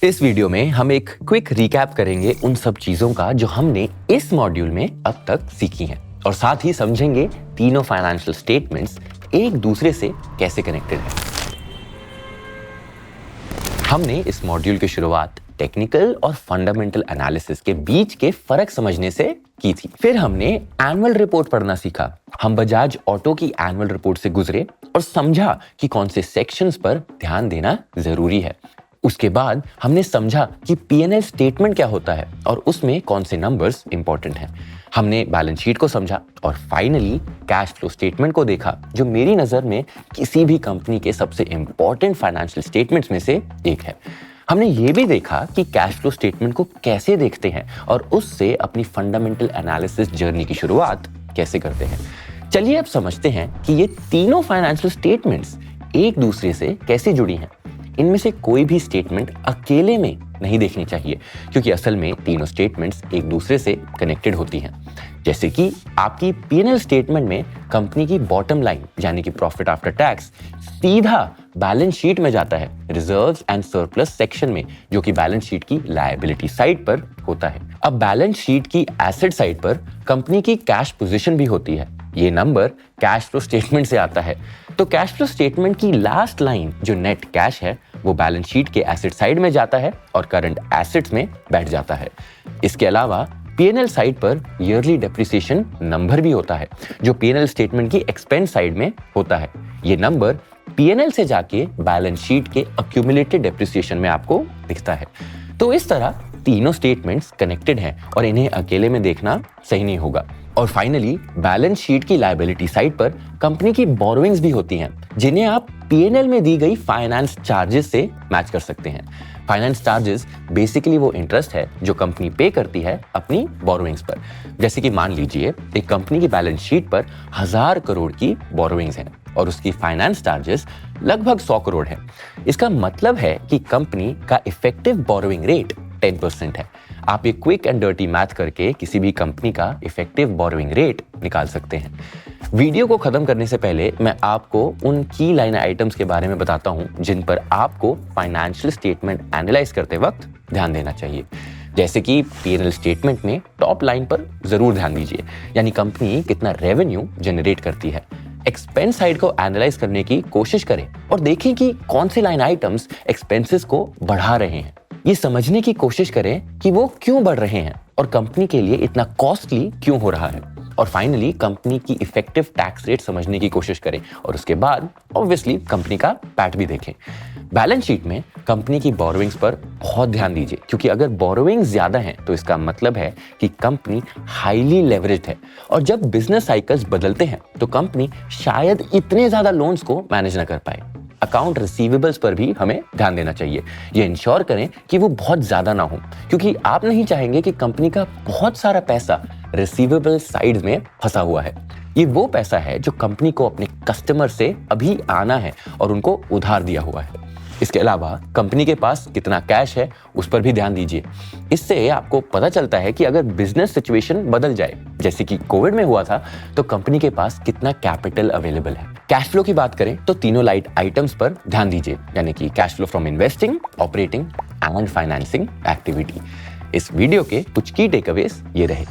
इस वीडियो में हम एक क्विक रिकैप करेंगे उन सब चीजों का जो हमने इस मॉड्यूल में अब तक सीखी हैं और साथ ही समझेंगे तीनों फाइनेंशियल स्टेटमेंट्स एक दूसरे से कैसे कनेक्टेड हैं। हमने इस मॉड्यूल की शुरुआत टेक्निकल और फंडामेंटल एनालिसिस के बीच के फर्क समझने से की थी। फिर हमने एनुअल रिपोर्ट पढ़ना सीखा। हम बजाज ऑटो की एनुअल रिपोर्ट से गुजरे और समझा कि कौन से सेक्शंस पर ध्यान देना जरूरी है। उसके बाद हमने समझा कि P&L स्टेटमेंट क्या होता है और उसमें कौन से नंबर्स इंपॉर्टेंट हैं। हमने बैलेंस शीट को समझा और फाइनली कैश फ्लो स्टेटमेंट को देखा, जो मेरी नज़र में किसी भी कंपनी के सबसे इंपॉर्टेंट फाइनेंशियल स्टेटमेंट्स में से एक है। हमने ये भी देखा कि कैश फ्लो स्टेटमेंट को कैसे देखते हैं और उससे अपनी फंडामेंटल एनालिसिस जर्नी की शुरुआत कैसे करते हैं। चलिए अब समझते हैं कि ये तीनों फाइनेंशियल स्टेटमेंट्स एक दूसरे से कैसे जुड़ी हैं। इनमें से कोई भी स्टेटमेंट अकेले में नहीं देखनी चाहिए, क्योंकि असल में तीनों स्टेटमेंट्स एक दूसरे से कनेक्टेड होती हैं। जैसे कि आपकी P&L स्टेटमेंट में कंपनी की बॉटम लाइन यानी कि प्रॉफिट आफ्टर टैक्स सीधा बैलेंस शीट में जाता है, रिजर्व्स एंड सरप्लस सेक्शन में, जो कि बैलेंस शीट की लायबिलिटी साइड पर होता है। अब बैलेंस शीट की एसेट साइड पर कंपनी की कैश पोजीशन भी होती है। ये नंबर कैश फ्लो स्टेटमेंट से आता है। तो कैश फ्लो स्टेटमेंट की लास्ट लाइन जो नेट कैश है, वो बैलेंस शीट के एसेट साइड में जाता है और करंट एसेट्स में बैठ जाता है। इसके अलावा P&L साइड पर ईयरली डेप्रिसिएशन नंबर भी होता है, जो P&L स्टेटमेंट की एक्सपेंस साइड में होता है। ये नंबर P&L से जाके बैलेंस शीट के अक्यूमुलेटेड डेप्रिसिएशन में आपको दिखता है। तो इस तरह तीनों स्टेटमेंट्स कनेक्टेड हैं और इन्हें अकेले में देखना सही नहीं होगा। और फाइनली बैलेंस शीट की लायबिलिटी साइड पर कंपनी की बोरोइंग्स भी होती हैं, जिन्हें आप P&L में दी गई फाइनेंस चार्जेस से मैच कर सकते हैं। फाइनेंस चार्जेस बेसिकली वो इंटरेस्ट है जो कंपनी पे करती है अपनी बोरोइंग्स पर। जैसे कि मान लीजिए एक कंपनी की बैलेंस शीट पर 1000 करोड़ की बोरोइंग्स हैं और उसकी फाइनेंस चार्जेस लगभग 100 करोड़ है। इसका मतलब है कि कंपनी का इफेक्टिव बोरोइंग रेट 10% है। आप ये क्विक एंड डर्टी मैथ करके किसी भी कंपनी का इफेक्टिव बोरोइंग रेट निकाल सकते हैं। वीडियो को खत्म करने से पहले मैं आपको उन की लाइन आइटम्स के बारे में बताता हूं जिन पर आपको फाइनेंशियल स्टेटमेंट एनालाइज करते वक्त ध्यान देना चाहिए। जैसे कि P&L स्टेटमेंट में टॉप लाइन पर जरूर ध्यान दीजिए, यानी कंपनी कितना रेवेन्यू जनरेट करती है। एक्सपेंस साइड को एनालाइज करने की कोशिश करें और देखें कि कौन से लाइन आइटम्स एक्सपेंसेस को बढ़ा रहे हैं। ये समझने की कोशिश करें कि वो क्यों बढ़ रहे हैं और कंपनी के लिए इतना कॉस्टली क्यों हो रहा है। और फाइनली कंपनी की इफेक्टिव टैक्स रेट समझने की कोशिश करें और उसके बाद ऑब्वियसली कंपनी का पैट भी देखें। बैलेंस शीट में कंपनी की बोरोइंग्स पर बहुत ध्यान दीजिए, क्योंकि अगर बोरोइंग्स ज्यादा हैं तो इसका मतलब है कि कंपनी हाईली लेवरेज्ड है और जब बिजनेस साइकिल्स बदलते हैं तो कंपनी शायद इतने ज्यादा लोन्स को मैनेज न कर पाए। अकाउंट रिसीवेबल्स पर भी हमें ध्यान देना चाहिए। ये इंश्योर करें कि वो बहुत ज्यादा ना हो, क्योंकि आप नहीं चाहेंगे कि कंपनी का बहुत सारा पैसा रिसीवेबल साइड में फंसा हुआ है। ये वो पैसा है जो कंपनी को अपने कस्टमर से अभी आना है और उनको उधार दिया हुआ है। इसके अलावा कंपनी के पास कितना कैश है उस पर भी ध्यान दीजिए। इससे आपको पता चलता है कि अगर बिजनेस सिचुएशन बदल जाए, जैसे कि कोविड में हुआ था, तो कंपनी के पास कितना कैपिटल अवेलेबल है। कैश फ्लो की बात करें तो तीनों लाइट आइटम्स पर ध्यान दीजिए, यानी कि cash flow from investing, operating and financing activity. इस वीडियो के कुछ की टेकअवेज ये रहे।